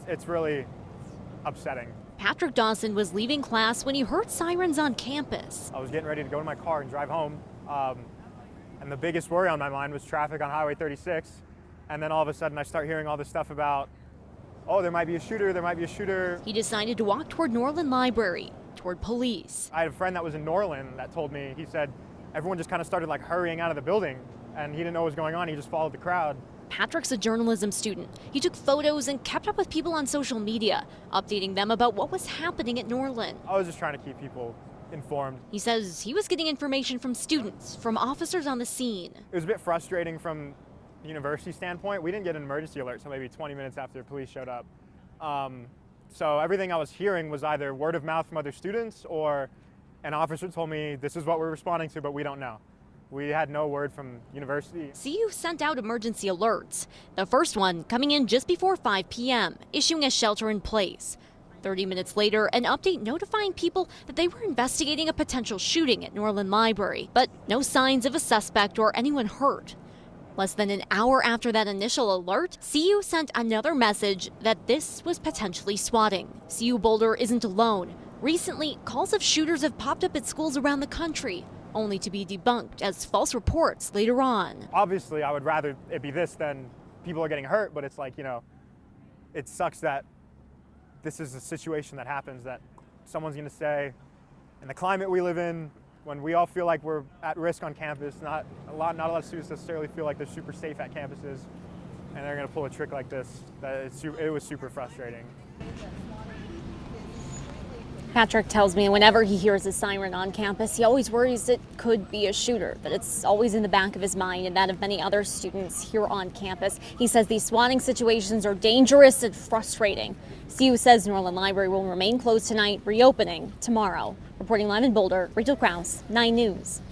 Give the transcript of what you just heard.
it's really upsetting. Patrick Dawson was leaving class when he heard sirens on campus. I was getting ready to go to my car and drive home, and the biggest worry on my mind was traffic on Highway 36. And then all of a sudden I start hearing all this stuff about, oh, there might be a shooter, there might be a shooter. He decided to walk toward Norland Library, toward police. I had a friend that was in Norland that told me, he said, everyone just kind of started like hurrying out of the building, and he didn't know what was going on, he just followed the crowd. Patrick's a journalism student. He took photos and kept up with people on social media, updating them about what was happening at Norland. I was just trying to keep people informed. He says he was getting information from students, from officers on the scene. It was a bit frustrating from the university standpoint. We didn't get an emergency alert until maybe 20 minutes after the police showed up. So everything I was hearing was either word of mouth from other students, or an officer told me this is what we're responding to, but we don't know. We had no word from university. CU sent out emergency alerts. The first one coming in just before 5 p.m., issuing a shelter in place. 30 minutes later, an update notifying people that they were investigating a potential shooting at Norland Library, but no signs of a suspect or anyone hurt. Less than an hour after that initial alert, CU sent another message that this was potentially swatting. CU Boulder isn't alone. Recently, calls of shooters have popped up at schools around the country, only to be debunked as false reports later on. Obviously, I would rather it be this than people are getting hurt, but it's like, you know, it sucks that this is a situation that happens, that someone's going to say, in the climate we live in, when we all feel like we're at risk on campus, not a lot of students necessarily feel like they're super safe at campuses, and they're going to pull a trick like this. It was super frustrating. Patrick tells me whenever he hears a siren on campus, he always worries it could be a shooter, that it's always in the back of his mind and that of many other students here on campus. He says these swatting situations are dangerous and frustrating. CU says Norland Library will remain closed tonight, reopening tomorrow. Reporting live in Boulder, Rachel Krause, 9 News.